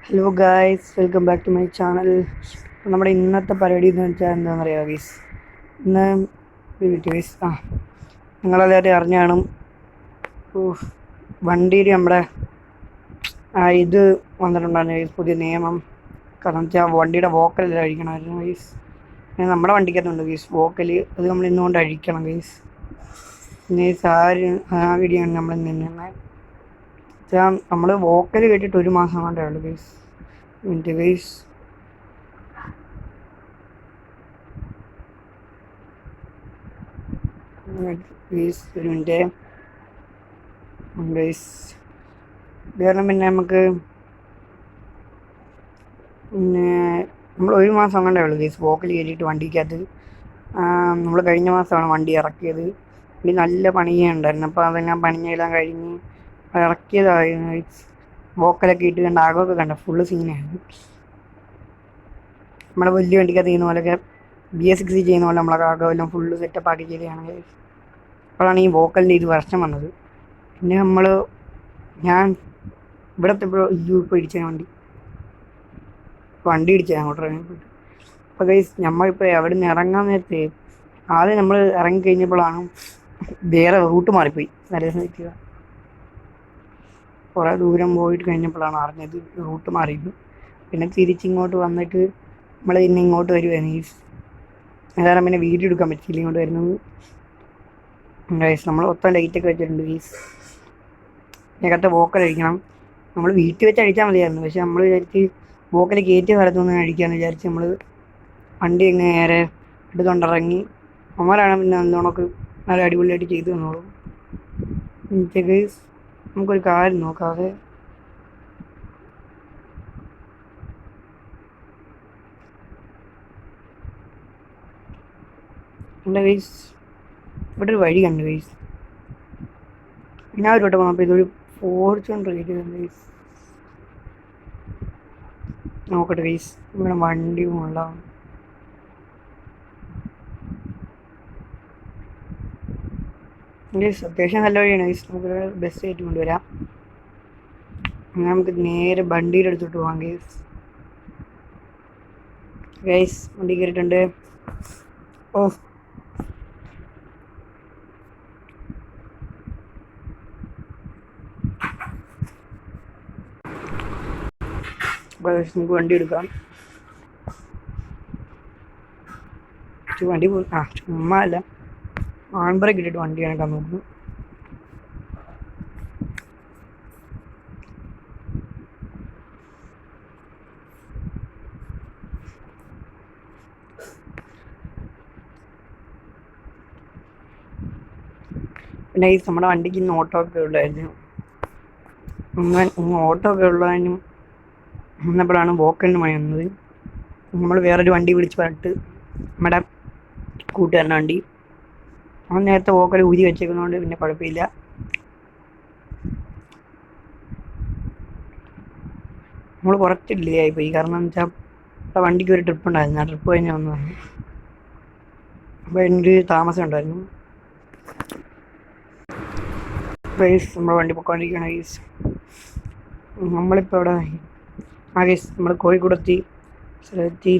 Hello guys, welcome back to my channel. നമ്മുടെ ഇന്നത്തെ പരിപാടി എന്ന് വെച്ചാൽ എന്താണെന്ന് അറിയാമോ ഗൈസ്? ഇന്ന് ഗൈസ് നിങ്ങളെല്ലാവരും അറിഞ്ഞു കാണും. വണ്ടിയിൽ നമ്മുടെ ഇത് വന്നിട്ടുണ്ടായിരുന്നു ഗൈസ്, പുതിയ നിയമം. കാരണം വെച്ചാൽ വണ്ടിയുടെ വോക്കലെല്ലാം അഴിക്കണമായിരുന്നു ഗൈസ്. നമ്മുടെ വണ്ടിക്കകത്തുണ്ട് ഗൈസ് വോക്കൽ, അത് നമ്മൾ ഇന്നുകൊണ്ട് അഴിക്കണം ഗൈസ്. പിന്നെ ആ വീഡിയോ ആണ് നമ്മൾ നിന്നത്. നമ്മൾ വോക്കൽ കേട്ടിട്ട് ഒരു മാസം കൊണ്ടേ ഉള്ളൂ ഗൈസ്. മിനിറ്റ് ഗൈസ്, ഒരു മിനിറ്റ് ഗൈസ്. കാരണം പിന്നെ നമുക്ക് നമ്മൾ ഒരു മാസം കൊണ്ടേ ഉള്ളൂ ഗൈസ് വോക്കൽ കയറ്റിയിട്ട് വണ്ടിക്കകത്ത്. നമ്മൾ കഴിഞ്ഞ മാസമാണ് വണ്ടി ഇറക്കിയത്. ഇനി നല്ല പണിയുണ്ടായിരുന്നു, അപ്പോൾ അതെല്ലാം പണിയെല്ലാം കഴിഞ്ഞ് ഇറക്കിയതായിരുന്നു ഗൈസ്. വോക്കലൊക്കെ ഇട്ട് കണ്ട ആകമൊക്കെ കണ്ട ഫുള്ള് സീനായിരുന്നു. നമ്മുടെ വലിയ വണ്ടിക്കകത്ത് ചെയ്യുന്ന പോലെയൊക്കെ BS6 ചെയ്യുന്ന പോലെ നമ്മളെ ആകമെല്ലാം ഫുള്ള് സെറ്റപ്പ് ആക്കി ചെയ്തതാണ്. അപ്പോഴാണ് ഈ വോക്കലിൻ്റെ ഇത് വർഷം വന്നത്. പിന്നെ ഞാൻ ഇവിടുത്തെ ഇപ്പോൾ ഇടിച്ച വണ്ടി ഇടിച്ചാൽ അങ്ങോട്ട് ഇറങ്ങിപ്പോയിട്ട്. അപ്പോൾ ഗൈസ് നമ്മളിപ്പോൾ എവിടെ നിന്ന് ഇറങ്ങാൻ നേരത്തെ ആദ്യം നമ്മൾ ഇറങ്ങിക്കഴിഞ്ഞപ്പോഴാണ് വേറെ റൂട്ട് മാറിപ്പോയി. നിൽക്കുക കുറേ ദൂരം പോയിട്ട് കഴിഞ്ഞപ്പോഴാണ് അറിഞ്ഞത് റൂട്ട് മാറിയത്. പിന്നെ തിരിച്ചിങ്ങോട്ട് വന്നിട്ട് നമ്മൾ ഇന്ന് ഇങ്ങോട്ട് വരുവായിരുന്നു ഗൈസ്. അതാണ് പിന്നെ വീഡിയോ എടുക്കാൻ പറ്റില്ല ഇങ്ങോട്ട് വരുന്നത് ഗൈസ്. നമ്മൾ മൊത്തം ലൈറ്റൊക്കെ വെച്ചിട്ടുണ്ട് ഗൈസ്. ഇതിനകത്ത് വോക്കൽ അഴിക്കണം. നമ്മൾ വീട്ടിൽ വെച്ച് അഴിച്ചാൽ മതിയായിരുന്നു, പക്ഷെ നമ്മൾ വിചാരിച്ച് വോക്കൽ കയറ്റിയ സ്ഥലത്തൊന്നും അഴിക്കാമെന്ന് വിചാരിച്ച് നമ്മൾ വണ്ടി ഇങ്ങനെ നേരെ എടുത്തുകൊണ്ടിറങ്ങി. അമ്മമാരാണ് പിന്നെ നല്ലോണമൊക്കെ നല്ല അടിപൊളിയായിട്ട് ചെയ്തു തന്നോളും. ഗൈസ് നമുക്കൊരു കാര്യം നോക്കാതെ എൻ്റെ ഗൈസ് ഇവിടെ ഒരു വഴി കണ്ടു ഗൈസ്. ഞാൻ ഒരു വട്ടം വന്നപ്പോൾ ഇതൊരു ഫോർച്യൂണർ ഗൈസ്. നോക്കട്ടെ ഗൈസ്, ഇവിടെ വണ്ടി ഉള്ള ഗൈസ് അത്യാവശ്യം നല്ല വഴിയാണ് ഗൈസ്. നമുക്ക് ബസ് ആയിട്ട് കൊണ്ടുവരാം. നമുക്ക് നേരെ വണ്ടിയുടെ അടുത്തോട്ട് പോകാം ഗൈസ്. ഗൈസ് വണ്ടി കയറിയിട്ടുണ്ട്. നമുക്ക് വണ്ടി എടുക്കാം. വണ്ടി ചുമ്മാ അല്ല, ഹാൻഡ് ഇട്ടിട്ട് വണ്ടി കണക്കാൻ നോക്കുന്നു. പിന്നെ ഈ നമ്മുടെ വണ്ടിക്ക് ഇന്ന് ഓട്ടോ ഒക്കെ ഉള്ളായിരുന്നു. ഓട്ടോ ഒക്കെ ഉള്ളതിനും വന്നപ്പോഴാണ് വോക്കലിന് മണി വന്നത്. നമ്മൾ വേറൊരു വണ്ടി വിളിച്ച് പറഞ്ഞിട്ട് നമ്മുടെ കൂട്ടുകാരൻ്റെ വണ്ടി അവൻ നേരത്തെ വോക്കൽ ഊരി വെച്ചേക്കുന്നതുകൊണ്ട് പിന്നെ കുഴപ്പമില്ല. നമ്മൾ കുറച്ച് ഡിലേ ആയിപ്പോയി. കാരണം എന്ന് വെച്ചാൽ വണ്ടിക്ക് ഒരു ട്രിപ്പ് ഉണ്ടായിരുന്നു. ആ ട്രിപ്പ് കഴിഞ്ഞ് വന്നതാണ്. അപ്പോൾ എനിക്ക് താമസം ഉണ്ടായിരുന്നു. ഗൈസ് നമ്മുടെ വണ്ടി പൊയ്ക്കൊണ്ടിരിക്കുകയാണ് ഗൈസ്. നമ്മളിപ്പോൾ ഇവിടെ ഗൈസ് നമ്മൾ കോഴിക്കോടെത്തി. സ്ഥലത്തി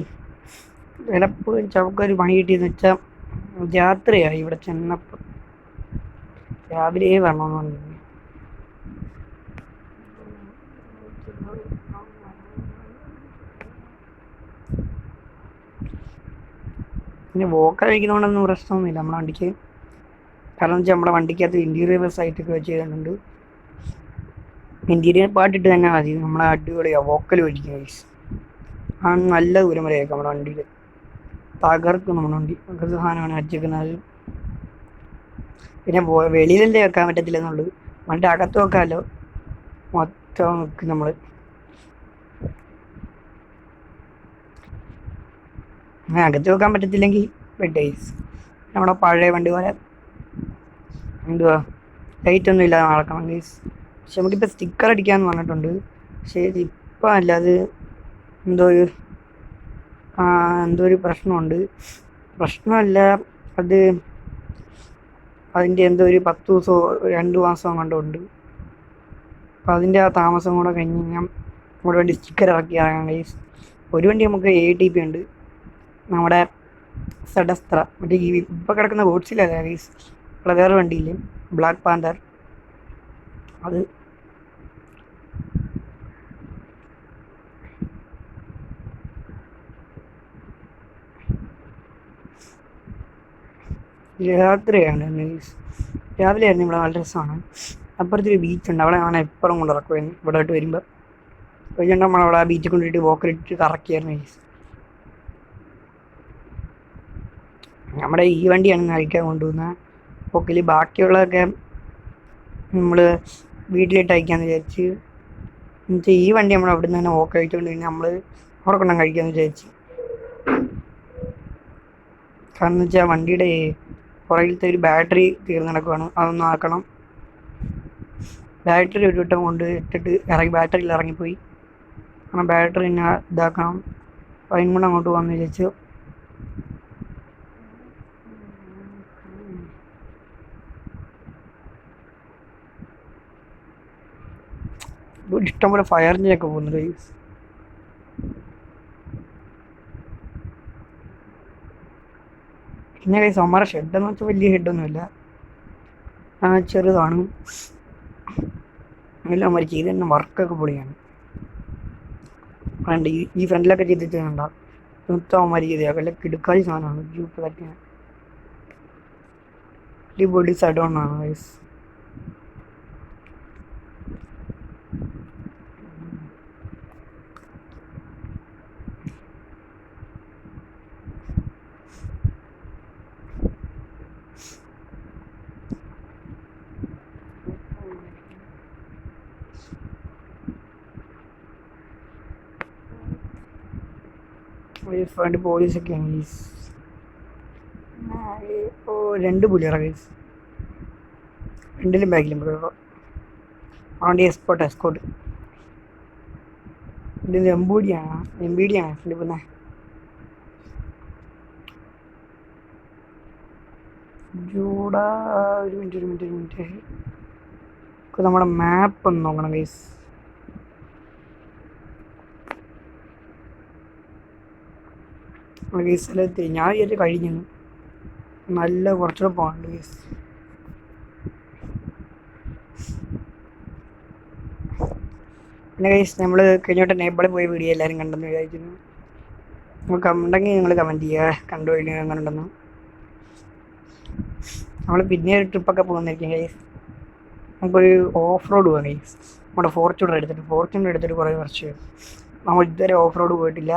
വിലപ്പ് ചവക്കൊരു പണി കിട്ടിയെന്ന് വെച്ചാൽ രാത്രിയായി. ഇവിടെ ചെന്നപ്പോൾ രാവിലെ വരണമെന്ന് പറഞ്ഞു. പിന്നെ വോക്കൽ കഴിക്കുന്നതുകൊണ്ടൊന്നും പ്രശ്നമൊന്നുമില്ല നമ്മുടെ വണ്ടിക്ക്. കാരണം വെച്ചാൽ നമ്മുടെ വണ്ടിക്കകത്ത് ഇൻറ്റീരിയർ സൈറ്റൊക്കെ വെച്ച് ചെയ്തിട്ടുണ്ട്. ഇൻറ്റീരിയർ പാട്ടിട്ട് തന്നെ മതി, നമ്മളെ അടിപൊളിയാണ് വോക്കൽ മേടിക്കും ഗൈസ്. നല്ല ദൂരം വരെ ആയിരിക്കും നമ്മുടെ വണ്ടിയിൽ. തകർക്കും നമ്മുടെ വണ്ടി. അങ്ങനത്തെ സാധനമാണ് അടിച്ചേക്കുന്നത്. പിന്നെ വെളിയിലല്ലേ വെക്കാൻ പറ്റത്തില്ല എന്നുള്ളത്, വണ്ടി അകത്ത് വെക്കാമല്ലോ. മൊത്തം വെക്കും നമ്മൾ. അങ്ങനെ അകത്ത് വെക്കാൻ പറ്റത്തില്ലെങ്കിൽ ഗൈസ് നമ്മുടെ പഴയ വണ്ടി പോലെ എന്തുവാ ലൈറ്റൊന്നും ഇല്ലാതെ നടക്കണം ഗൈസ്. പക്ഷെ നമുക്കിപ്പോൾ സ്റ്റിക്കർ അടിക്കാമെന്ന് പറഞ്ഞിട്ടുണ്ട്. പക്ഷേ ഇപ്പം അല്ല, അത് എന്തോ ഒരു പ്രശ്നമുണ്ട്. പ്രശ്നമല്ല, അതിൻ്റെ എന്തോ ഒരു 10 ദിവസമോ 2 മാസമോ കണ്ടുണ്ട്. അപ്പം അതിൻ്റെ ആ താമസം കൂടെ കഴിഞ്ഞ് കഴിഞ്ഞാൽ നമ്മുടെ വണ്ടി സ്റ്റിക്കർ ഇറക്കി ഇറങ്ങാം ഗൈസ്. ഒരു വണ്ടി നമുക്ക് ATP ഉണ്ട്, നമ്മുടെ സെഡസ്ത്ര. മറ്റേ ഈ ഇപ്പോൾ കിടക്കുന്ന ഗോഡ്സിലല്ല ഗൈസ്, വേറെ വണ്ടിയില്ലേ ബ്ലാക്ക് പാന്തർ, അത് രാത്രിയാണ് ഗൈസ്. രാവിലെ ആയിരുന്നു ഇവിടെ നല്ല രസമാണ്. അപ്പുറത്തൊരു ബീച്ചുണ്ട്, അവിടെ ഞാൻ എപ്പോഴും കൊണ്ട് ഇറക്കുമായിരുന്നു. ഇവിടെ ആയിട്ട് വരുമ്പോൾ കഴിഞ്ഞിട്ട് നമ്മളവിടെ ആ ബീച്ചിൽ കൊണ്ടിട്ട് വോക്കലിട്ട് കറക്കിയായിരുന്നു ഗൈസ്. നമ്മുടെ ഈ വണ്ടിയാണ് കഴിക്കാൻ കൊണ്ടുപോകുന്നത് വോക്കലി. ബാക്കിയുള്ളതൊക്കെ നമ്മൾ വീട്ടിലിട്ട് അയക്കാമെന്ന് വിചാരിച്ച്. എന്നുവെച്ചാൽ ഈ വണ്ടി നമ്മൾ അവിടെ നിന്ന് തന്നെ വോക്ക് കഴിച്ചുകൊണ്ട് കഴിഞ്ഞാൽ നമ്മൾ അവിടെ കൊണ്ടും കഴിക്കാമെന്ന് വിചാരിച്ച്. കാരണം എന്ന് വെച്ചാൽ വണ്ടിയുടെ പുറകിലത്തെ ഒരു ബാറ്ററി തീർന്ന് നടക്കുവാണ്, അതൊന്നും ആക്കണം. ബാറ്ററി ഒരു വട്ടം കൊണ്ട് ഇട്ടിട്ട് ബാറ്ററിയിൽ ഇറങ്ങിപ്പോയി, കാരണം ബാറ്ററി തന്നെ ഇതാക്കണം. അപ്പോൾ അതിനും കൂടെ അങ്ങോട്ട് പോകാമെന്ന് വിചാരിച്ചു. ഇഷ്ടംപോലെ ഫയർ എഞ്ചിനൊക്കെ പോകുന്നുണ്ട് ഗൈസ്. പിന്നെ ഗൈസ് അമ്മമാരെ ഷെഡെന്ന് വെച്ചാൽ വലിയ ഹെഡൊന്നുമില്ല, ചെറുതാണ്. എല്ലാം അമ്മ ചെയ്ത് തന്നെ വർക്കൊക്കെ പൊളിയാണ്. അതുകൊണ്ട് ഈ ഫ്രണ്ടിലൊക്കെ ചെയ്തിട്ട് കണ്ട മൊത്തം അമ്മ ചെയ്തേക്കാം, എല്ലാം കിടുക്കാതി സാധനമാണ്. ഗ്രൂപ്പ് തന്നെയാണ്, അടിപൊളി സഡോണാണ് ഗൈസ്. ഫ്രണ്ട് പോലീസൊക്കെയാണ് ഗൈസ്. ഇപ്പോൾ 2 പുലിയറ ഗൈസ്, ഫ്രണ്ടിലും ബാക്കിലും. അതുകൊണ്ട് എസ്കോട്ട് ഇത് എംബിഡിയാണ് ഫ്രണ്ട്. പിന്നെ ജൂടാ ഒരു മിനിറ്റ് നമ്മുടെ മാപ്പ് ഒന്ന് നോക്കണം ഗൈസ്. സ്ഥലത്ത് ഞാൻ വിചാരിച്ച് കഴിഞ്ഞു, നല്ല കുറച്ചുകൂടെ പോകാനുണ്ട് ഗൈസ്. പിന്നെ ഗൈസ് നമ്മൾ കഴിഞ്ഞോട്ട് നേപ്പാളിൽ പോയി വീഡിയോ എല്ലാവരും കണ്ടെന്ന് വിചാരിക്കുന്നു. നമുക്ക് ഉണ്ടെങ്കിൽ നിങ്ങൾ കമൻറ്റ് ചെയ്യുക കണ്ടു കഴിഞ്ഞാൽ അങ്ങനെ ഉണ്ടെന്ന്. നമ്മൾ പിന്നെ ഒരു ട്രിപ്പൊക്കെ പോകുന്നതായിരിക്കും ഗൈസ്. നമുക്കൊരു ഓഫ് റോഡ് പോകാം ഗൈസ്. നമ്മുടെ ഫോർച്യൂണർ എടുത്തിട്ട് കുറേ വർഷം നമ്മൾ ഇതുവരെ ഓഫ് റോഡ് പോയിട്ടില്ല.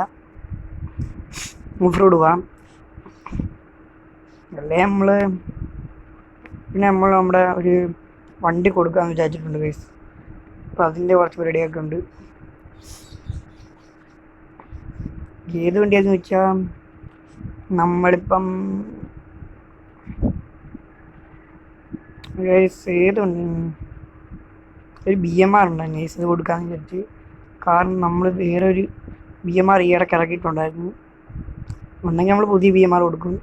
ഓഫ് റോഡ് പോകാം അല്ലേ പിന്നെ നമ്മൾ നമ്മുടെ ഒരു വണ്ടി കൊടുക്കാമെന്ന് വിചാരിച്ചിട്ടുണ്ട് ഗൈസ്. അപ്പോൾ അതിൻ്റെ കുറച്ച് പരിപാടിയൊക്കെ ഉണ്ട്. ഏത് വണ്ടിയാണെന്ന് വെച്ചാൽ നമ്മളിപ്പം ഏതുണ്ട്, ഒരു BMR ഉണ്ട് ഗൈസ്, ഇത് കൊടുക്കാമെന്ന് വിചാരിച്ച്. കാരണം നമ്മൾ വേറെ ഒരു BMR ഈ ഇടയ്ക്ക് ഇറക്കിയിട്ടുണ്ടായിരുന്നു. ഉണ്ടെങ്കിൽ നമ്മൾ പുതിയ BMR കൊടുക്കും,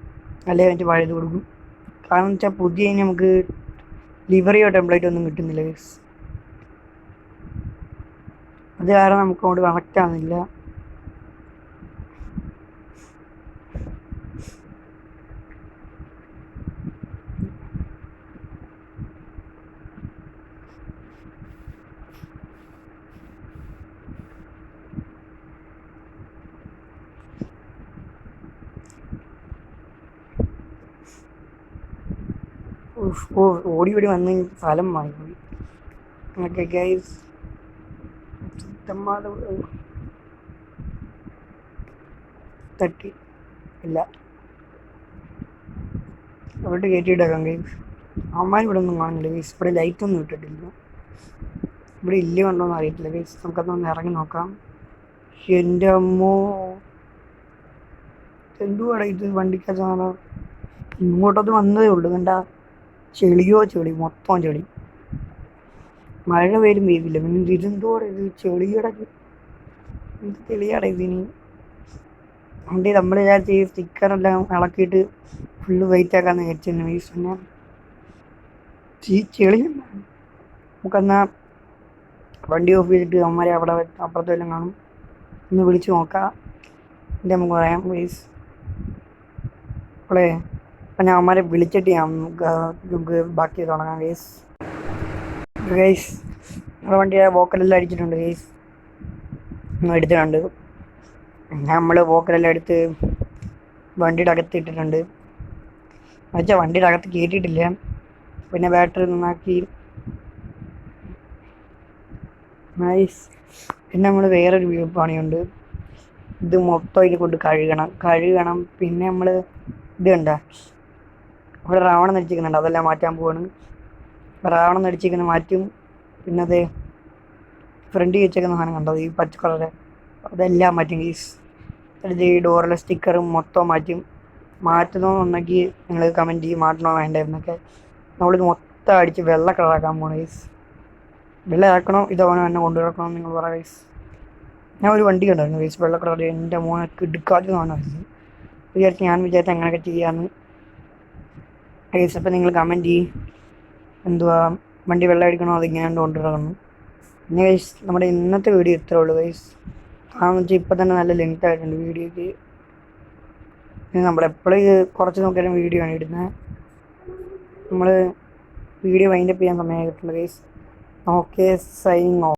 അല്ലെങ്കിൽ അതിൻ്റെ പഴയത് കൊടുക്കും. കാരണം വെച്ചാൽ പുതിയ നമുക്ക് ലിവറിയോ ടെംപ്ലേറ്റ് ഒന്നും കിട്ടുന്നില്ല ഗൈസ്. അത് കാരണം നമുക്ക് അങ്ങോട്ട് കണക്റ്റ് ആവുന്നില്ല. ഓടി വന്ന് സ്ഥലം വാങ്ങിപ്പോയി. ഓക്കെ ഗൈസ്, തട്ടി ഇല്ല അവിടെ കയറ്റിയിട്ടേക്കാം ഗൈസ്. അമ്മമാർ ഇവിടെ ഒന്നും കാണുന്നില്ല ഗൈസ്. ഇവിടെ ലൈറ്റൊന്നും ഇട്ടിട്ടില്ല, ഇവിടെ ഇല്ല കണ്ടോന്ന് അറിയത്തില്ല ഗൈസ്. നമുക്കതൊന്ന് ഇറങ്ങി നോക്കാം. എൻ്റെ അമ്മോ, എന്തുവാടാ ഇത് വണ്ടിക്കകത്താണ്. ഇങ്ങോട്ടത് വന്നതേ ഉള്ളൂ, കണ്ട ചെളി മൊത്തം ചെളി. മഴ പേരും പെയ്തില്ല, പിന്നെ ഇതെന്തോടെ ഇത് ചെളിയുടെ എന്ത് ചെളിയാടെ ഇതിന്. വണ്ടി നമ്മൾ വിചാരിച്ച് ഈ സ്റ്റിക്കറെല്ലാം ഇളക്കിയിട്ട് ഫുള്ള് വെയിറ്റ് ആക്കാന്ന് വിചാരിച്ചിരുന്നു ഗൈസ്. പിന്നെ ഈ ചെളി നമുക്കെന്നാൽ വണ്ടി ഓഫ് ചെയ്തിട്ട് അവന്മാരെ അവിടെ അപ്പുറത്ത് വല്ലതും കാണും, ഒന്ന് വിളിച്ച് നോക്കാം, എന്നിട്ട് നമുക്ക് പറയാം ഗൈസ്. അപ്പോളേ അപ്പം ഞാൻ അവന്മാരെ വിളിച്ചിട്ട് നമുക്ക് ബാക്കി തുടങ്ങാം ഗൈസ്. ഗൈസ് നമ്മുടെ വണ്ടി വോക്കലെല്ലാം അടിച്ചിട്ടുണ്ട് ഗൈസ്, എടുത്തിട്ടുണ്ട്. നമ്മൾ വോക്കലെല്ലാം എടുത്ത് വണ്ടിയുടെ അകത്ത് ഇട്ടിട്ടുണ്ട്. എന്നുവെച്ചാൽ വണ്ടിയുടെ അകത്ത് കയറ്റിയിട്ടില്ല, പിന്നെ ബാറ്ററി നന്നാക്കി നൈസ്. പിന്നെ നമ്മൾ വേറൊരു പണിയുണ്ട്, ഇത് മൊത്തം ഇതിൽ കൊണ്ട് കഴുകണം. പിന്നെ നമ്മൾ ഇത് കണ്ട അവിടെ രാവണം നടിച്ചിരിക്കുന്നുണ്ട്, അതെല്ലാം മാറ്റാൻ പോവാണ്. രാവണം നടിച്ചിരിക്കുന്ന മാറ്റും. പിന്നെ അത് ഫ്രണ്ടിൽ വെച്ചേക്കുന്ന സാധനം കണ്ടോ, ഈ പച്ച കളറ്, അതെല്ലാം മാറ്റും ഗീസ്. എന്നിട്ട് ഈ ഡോറിലെ സ്റ്റിക്കറും മൊത്തം മാറ്റുന്നതെന്നുണ്ടെങ്കിൽ നിങ്ങൾ കമൻറ്റ് ചെയ്യും മാറ്റണോ വേണ്ടതെന്നൊക്കെ. നമ്മളിത് മൊത്തം അടിച്ച് വെള്ള കളറാക്കാൻ പോകണം ഗൈസ്. വെള്ളയാക്കണോ ഇതവനെ തന്നെ കൊണ്ടുനടക്കണമെന്ന് നിങ്ങൾ പറയാം ഗൈസ്. ഞാൻ ഒരു വണ്ടി കണ്ടായിരുന്നു ഗൈസ് വെള്ള കളർ, എൻ്റെ മോനൊക്കെ എടുക്കാതെ കാണുമായിരുന്നു. ഞാൻ വിചാരിച്ചു അങ്ങനെയൊക്കെ ചെയ്യാമെന്ന് ഗൈസ്. അപ്പം നിങ്ങൾ കമൻറ്റ് ചെയ്യും എന്തുവാ വണ്ടി വെള്ളം അടിക്കണോ അതിങ്ങനെ കൊണ്ടുനടക്കണം. പിന്നെ ഗൈസ് നമ്മുടെ ഇന്നത്തെ വീഡിയോ ഇത്രേ ഉള്ളൂ ഗൈസ്. കാരണം വെച്ചാൽ ഇപ്പം തന്നെ നല്ല ലെങ്ത് ആയിട്ടുണ്ട് വീഡിയോയ്ക്ക്. നമ്മളെപ്പോഴും കുറച്ച് നോക്കിയാലും വീഡിയോ ആണ് ഇടുന്നത്. നമ്മൾ വീഡിയോ വൈൻഡപ്പ് ചെയ്യാൻ സമയമായിട്ടുണ്ട് ഗൈസ്. Okay, signing off.